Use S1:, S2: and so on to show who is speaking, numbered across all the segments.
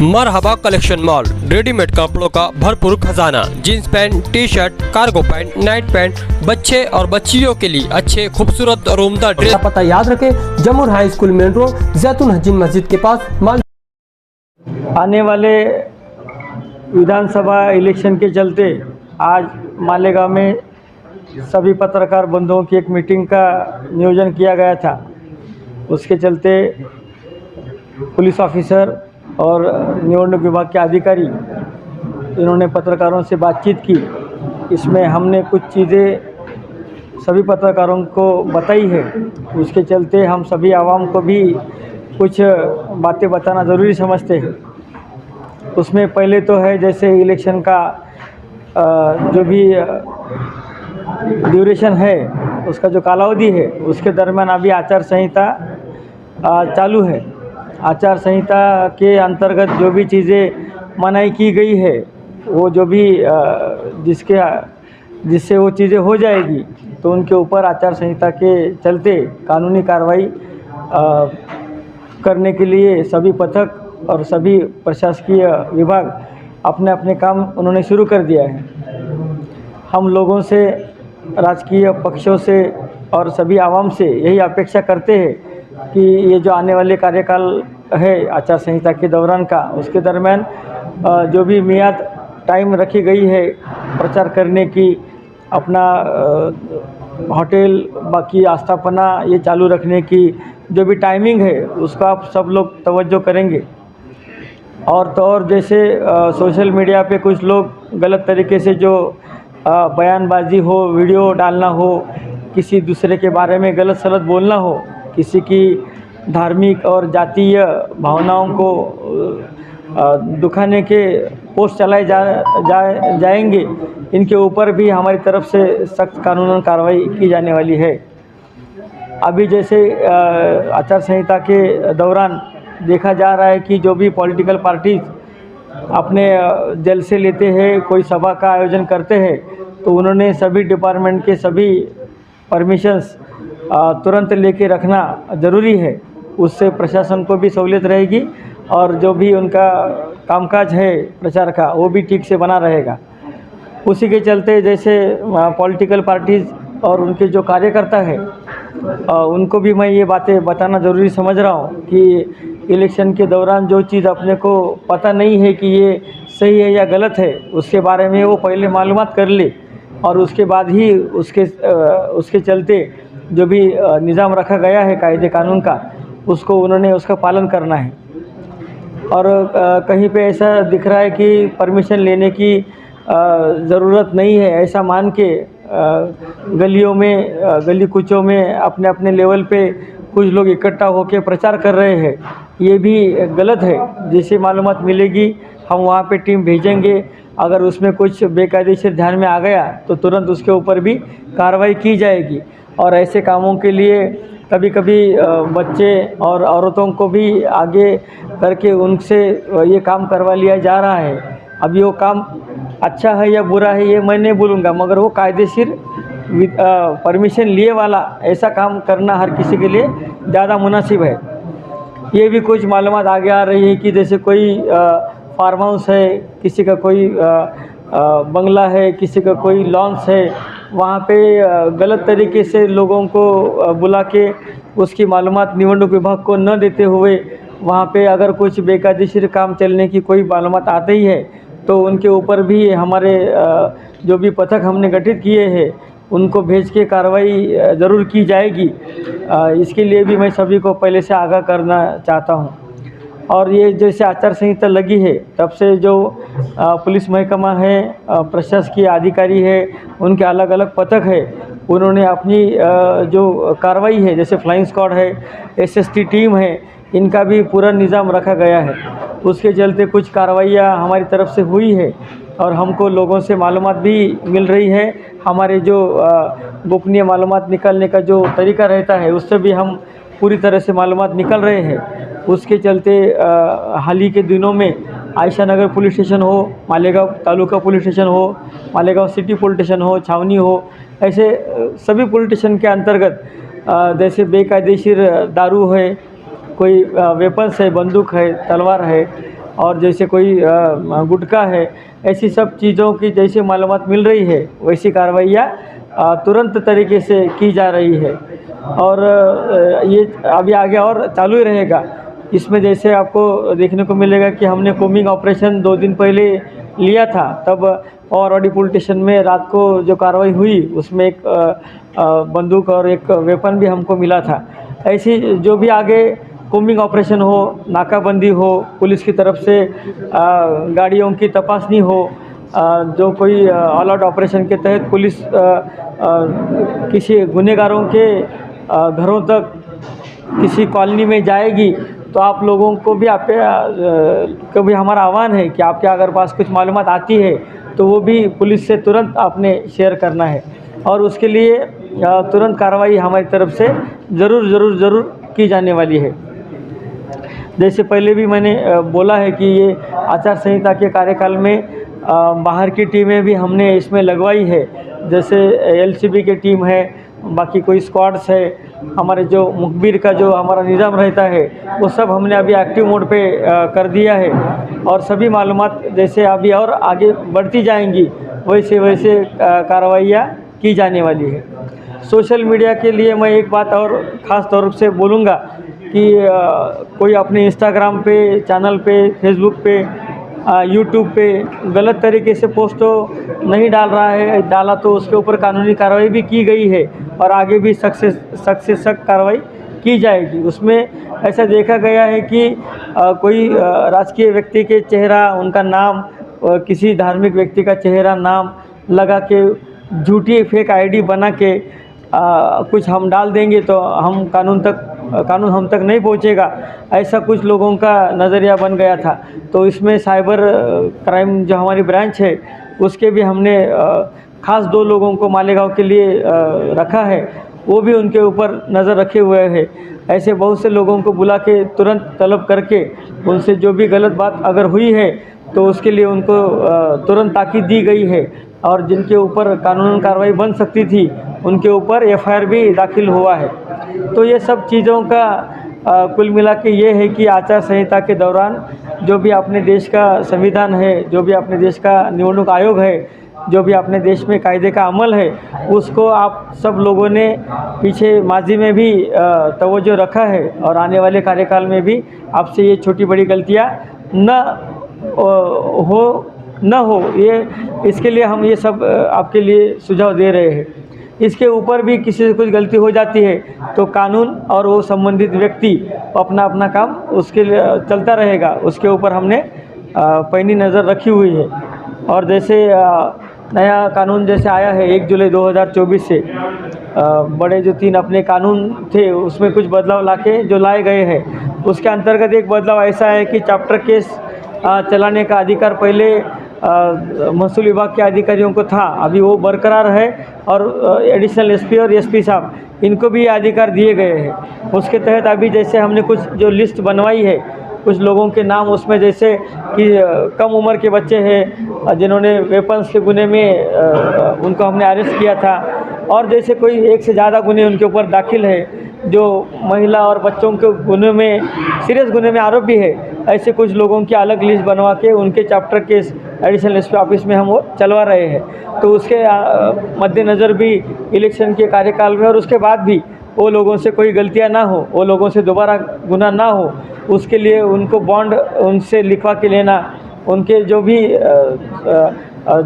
S1: मरहबा collection mall, readymade कपड़ों का भरपूर खजाना, jeans pant, T shirt, cargo pant, night pant, बच्चे और बच्चियों के लिए अच्छे खूबसूरत और उम्दा ड्रेस।
S2: पता याद रखें, जमुर हाई स्कूल मेन रोड, जैतून हजीन मस्जिद के पास।
S3: आने वाले विधानसभा इलेक्शन के चलते आज मालेगांव में सभी पत्रकार बंधुओं की एक मीटिंग का नियोजन किया गया था। उसके चलते पुलिस ऑफिसर और निवडणूक विभाग के अधिकारी इन्होंने पत्रकारों से बातचीत की। इसमें हमने कुछ चीज़ें सभी पत्रकारों को बताई है। उसके चलते हम सभी आवाम को भी कुछ बातें बताना ज़रूरी समझते हैं। उसमें पहले तो है जैसे इलेक्शन का जो भी ड्यूरेशन है, उसका जो कालावधि है, उसके दरमियान अभी आचार संहिता चालू है। आचार संहिता के अंतर्गत जो भी चीज़ें मनाही की गई है, वो जो भी जिससे वो चीज़ें हो जाएगी तो उनके ऊपर आचार संहिता के चलते कानूनी कार्रवाई करने के लिए सभी पथक और सभी प्रशासकीय विभाग अपने अपने काम उन्होंने शुरू कर दिया है। हम लोगों से, राजकीय पक्षों से और सभी आवाम से यही अपेक्षा करते हैं कि ये जो आने वाले कार्यकाल है आचार संहिता के दौरान का, उसके दरमियान जो भी मियाद टाइम रखी गई है प्रचार करने की, अपना होटल बाकी आस्थापना ये चालू रखने की जो भी टाइमिंग है, उसका आप सब लोग तवज्जो करेंगे। और तो और जैसे सोशल मीडिया पे कुछ लोग गलत तरीके से जो बयानबाजी हो, वीडियो डालना हो, किसी दूसरे के बारे में गलत सलत बोलना हो, किसी की धार्मिक और जातीय भावनाओं को दुखाने के पोस्ट चलाए जाएंगे, इनके ऊपर भी हमारी तरफ से सख्त कानूनन कार्रवाई की जाने वाली है। अभी जैसे आचार संहिता के दौरान देखा जा रहा है कि जो भी पॉलिटिकल पार्टीज अपने जल से लेते हैं, कोई सभा का आयोजन करते हैं, तो उन्होंने सभी डिपार्टमेंट के सभी परमिशंस तुरंत लेके रखना ज़रूरी है। उससे प्रशासन को भी सहूलियत रहेगी और जो भी उनका कामकाज है प्रचार का, वो भी ठीक से बना रहेगा। उसी के चलते जैसे पॉलिटिकल पार्टीज़ और उनके जो कार्यकर्ता है, उनको भी मैं ये बातें बताना ज़रूरी समझ रहा हूँ कि इलेक्शन के दौरान जो चीज़ अपने को पता नहीं है कि ये सही है या गलत है, उसके बारे में वो पहले मालूमात कर ले और उसके बाद ही उसके चलते जो भी निज़ाम रखा गया है कायदे कानून का, उसको उन्होंने उसका पालन करना है। और कहीं पे ऐसा दिख रहा है कि परमिशन लेने की ज़रूरत नहीं है, ऐसा मान के गलियों में, गली कूचों में अपने अपने लेवल पे कुछ लोग इकट्ठा होकर प्रचार कर रहे हैं, ये भी गलत है। जैसे मालूमात मिलेगी हम वहाँ पे टीम भेजेंगे, अगर उसमें कुछ बेकायदेशीर ध्यान में आ गया तो तुरंत उसके ऊपर भी कार्रवाई की जाएगी। और ऐसे कामों के लिए कभी कभी बच्चे और औरतों को भी आगे करके उनसे ये काम करवा लिया जा रहा है। अब वो काम अच्छा है या बुरा है ये मैं नहीं बोलूँगा, मगर वो कायदेशीर परमिशन लिए वाला ऐसा काम करना हर किसी के लिए ज़्यादा मुनासिब है। ये भी कुछ मालूमात आगे आ रही है कि जैसे कोई फार्म हाउस है, किसी का कोई बंगला है, किसी का कोई लॉन्स है, वहाँ पे गलत तरीके से लोगों को बुला के उसकी मालूमात निवडणूक विभाग को न देते हुए वहाँ पे अगर कुछ बेकायदेशीर काम चलने की कोई मालूमात आती ही है तो उनके ऊपर भी हमारे जो भी पथक हमने गठित किए हैं उनको भेज के कार्रवाई ज़रूर की जाएगी। इसके लिए भी मैं सभी को पहले से आगाह करना चाहता हूँ। और ये जैसे आचार संहिता लगी है तब से जो पुलिस महकमा है, प्रशासकीय अधिकारी है, उनके अलग अलग पथक है, उन्होंने अपनी जो कार्रवाई है, जैसे फ्लाइंग स्क्वाड है, एसएसटी टीम है, इनका भी पूरा निज़ाम रखा गया है। उसके चलते कुछ कार्रवाइयाँ हमारी तरफ से हुई है और हमको लोगों से मालूमात भी मिल रही है। हमारे जो गोपनीय मालूमात निकालने का जो तरीका रहता है, उससे भी हम पूरी तरह से मालूमात निकल रहे हैं। उसके चलते हाल ही के दिनों में आयशा नगर पुलिस स्टेशन हो, मालेगांव तालुका पुलिस स्टेशन हो, मालेगांव सिटी पुलिस स्टेशन हो, छावनी हो, ऐसे सभी पुलिस स्टेशन के अंतर्गत जैसे बेकायदेशीर दारू है, कोई वेपन्स है, बंदूक है, तलवार है, और जैसे कोई गुटखा है, ऐसी सब चीज़ों की जैसे मालूमात मिल रही है वैसी कार्रवाइयाँ तुरंत तरीके से की जा रही है। और ये अभी आगे और चालू ही रहेगा। इसमें जैसे आपको देखने को मिलेगा कि हमने कोमिंग ऑपरेशन 2 दिन पहले लिया था, तब पवारवाड़ी पुलिस स्टेशन में रात को जो कार्रवाई हुई उसमें एक बंदूक और एक वेपन भी हमको मिला था। ऐसी जो भी आगे कोमिंग ऑपरेशन हो, नाकाबंदी हो, पुलिस की तरफ से गाड़ियों की तपासनी हो, जो कोई ऑल आउट ऑपरेशन के तहत पुलिस किसी गुनहगारों के घरों तक किसी कॉलोनी में जाएगी, तो आप लोगों को भी को भी हमारा आह्वान है कि आपके अगर पास कुछ मालूमात आती है तो वो भी पुलिस से तुरंत आपने शेयर करना है और उसके लिए तुरंत कार्रवाई हमारी तरफ से ज़रूर की जाने वाली है। जैसे पहले भी मैंने बोला है कि ये आचार संहिता के कार्यकाल में बाहर की टीमें भी हमने इसमें लगवाई है। जैसे एलसीबी की टीम है, बाकी कोई स्क्वाड्स है, हमारे जो मुखबिर का जो हमारा निज़ाम रहता है वो सब हमने अभी एक्टिव मोड पे कर दिया है। और सभी मालूमात जैसे अभी और आगे बढ़ती जाएंगी वैसे कार्रवाइयाँ की जाने वाली है। सोशल मीडिया के लिए मैं एक बात और ख़ास तौर से बोलूँगा कि कोई अपने इंस्टाग्राम पे, चैनल पे, फेसबुक पे, यूट्यूब पे गलत तरीके से पोस्ट तो नहीं डाल रहा है, डाला तो उसके ऊपर कानूनी कार्रवाई भी की गई है और आगे भी सख्त से सख्त कार्रवाई की जाएगी। उसमें ऐसा देखा गया है कि कोई राजकीय व्यक्ति के चेहरा, उनका नाम, किसी धार्मिक व्यक्ति का चेहरा, नाम लगा के झूठी फेक आईडी बना के कुछ हम डाल देंगे तो कानून हम तक नहीं पहुंचेगा, ऐसा कुछ लोगों का नज़रिया बन गया था। तो इसमें साइबर क्राइम जो हमारी ब्रांच है उसके भी हमने ख़ास 2 लोगों को मालेगांव के लिए रखा है, वो भी उनके ऊपर नज़र रखे हुए हैं। ऐसे बहुत से लोगों को बुला के तुरंत तलब करके उनसे जो भी गलत बात अगर हुई है तो उसके लिए उनको तुरंत ताकीद दी गई है और जिनके ऊपर कानूनन कार्रवाई बन सकती थी उनके ऊपर एफआईआर भी दाखिल हुआ है। तो ये सब चीज़ों का कुल मिला के ये है कि आचार संहिता के दौरान जो भी अपने देश का संविधान है, जो भी अपने देश का निवडणूक आयोग है, जो भी अपने देश में कायदे का अमल है, उसको आप सब लोगों ने पीछे माजी में भी तवज्जो रखा है और आने वाले कार्यकाल में भी आपसे ये छोटी बड़ी गलतियाँ न हो ये इसके लिए हम ये सब आपके लिए सुझाव दे रहे हैं। इसके ऊपर भी किसी से कुछ गलती हो जाती है तो कानून और वो संबंधित व्यक्ति अपना काम उसके लिए चलता रहेगा, उसके ऊपर हमने पैनी नज़र रखी हुई है। और जैसे नया कानून जैसे आया है 1 जुलाई 2024 से बड़े जो 3 अपने कानून थे उसमें कुछ बदलाव लाके जो लाए गए हैं, उसके अंतर्गत एक बदलाव ऐसा है कि चैप्टर केस चलाने का अधिकार पहले महसूल विभाग के अधिकारियों को था, अभी वो बरकरार है और एडिशनल एसपी और एसपी साहब इनको भी अधिकार दिए गए हैं। उसके तहत अभी जैसे हमने कुछ जो लिस्ट बनवाई है, कुछ लोगों के नाम उसमें जैसे कि कम उम्र के बच्चे हैं जिन्होंने वेपन्स के गुने में उनको हमने अरेस्ट किया था और जैसे कोई 1 से ज़्यादा गुने उनके ऊपर दाखिल है, जो महिला और बच्चों के गुने में सीरियस गुने में आरोप भी है, ऐसे कुछ लोगों की अलग लिस्ट बनवा के उनके chapter case additional SP office में हम वो चलवा रहे हैं। तो उसके मद्देनज़र भी इलेक्शन के कार्यकाल में और उसके बाद भी वो लोगों से कोई गलतियां ना हो, वो लोगों से दोबारा गुनाह ना हो, उसके लिए उनको बॉन्ड उनसे लिखवा के लेना, उनके जो भी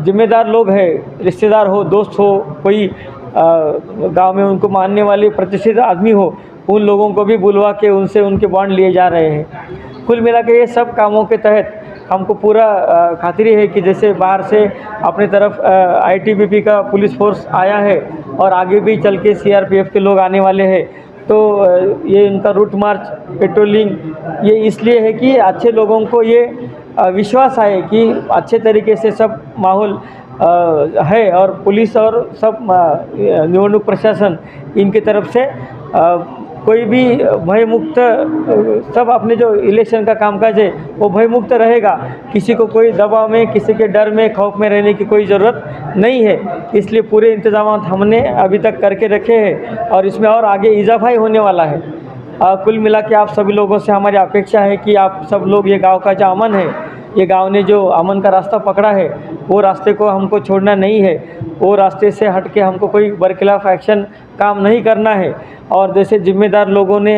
S3: जिम्मेदार लोग हैं, रिश्तेदार हो, दोस्त हो, कोई गांव में उनको मानने वाले प्रतिष्ठित आदमी हो, उन लोगों को भी बुलवा के उनसे उनके बॉन्ड लिए जा रहे हैं। कुल मिला के ये सब कामों के तहत हमको पूरा खातिरी है कि जैसे बाहर से अपनी तरफ आईटीबीपी का पुलिस फोर्स आया है और आगे भी चल के सीआरपीएफ के लोग आने वाले हैं, तो ये इनका रूट मार्च, पेट्रोलिंग ये इसलिए है कि अच्छे लोगों को ये विश्वास आए कि अच्छे तरीके से सब माहौल है और पुलिस और सब निवडणूक प्रशासन इनकी तरफ से कोई भी भयमुक्त, सब अपने जो इलेक्शन का कामकाज है वो भयमुक्त रहेगा। किसी को कोई दबाव में, किसी के डर में, खौफ में रहने की कोई ज़रूरत नहीं है। इसलिए पूरे इंतजाम हमने अभी तक करके रखे हैं और इसमें और आगे इजाफा ही होने वाला है। कुल मिला के आप सभी लोगों से हमारी अपेक्षा है कि आप सब लोग ये गांव का जो अमन है, ये गांव ने जो अमन का रास्ता पकड़ा है, वो रास्ते को हमको छोड़ना नहीं है। वो रास्ते से हट के हमको कोई बरखिलाफ़ एक्शन काम नहीं करना है। और जैसे जिम्मेदार लोगों ने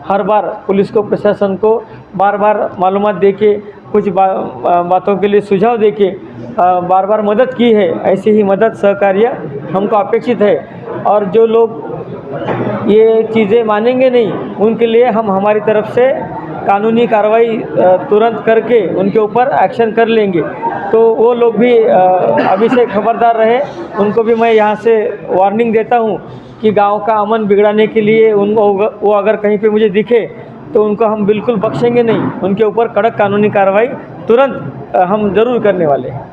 S3: हर बार पुलिस को, प्रशासन को बार बार मालूमात दे के, कुछ बातों के लिए सुझाव दे के बार बार मदद की है, ऐसी ही मदद सहकार्य हमको अपेक्षित है। और जो लोग ये चीज़ें मानेंगे नहीं, उनके लिए हम हमारी तरफ से कानूनी कार्रवाई तुरंत करके उनके ऊपर एक्शन कर लेंगे। तो वो लोग भी अभी से खबरदार रहे। उनको भी मैं यहाँ से वार्निंग देता हूँ कि गांव का अमन बिगड़ाने के लिए उनको, वो अगर कहीं पे मुझे दिखे तो उनको हम बिल्कुल बख्शेंगे नहीं। उनके ऊपर कड़क कानूनी कार्रवाई तुरंत हम ज़रूर करने वाले हैं।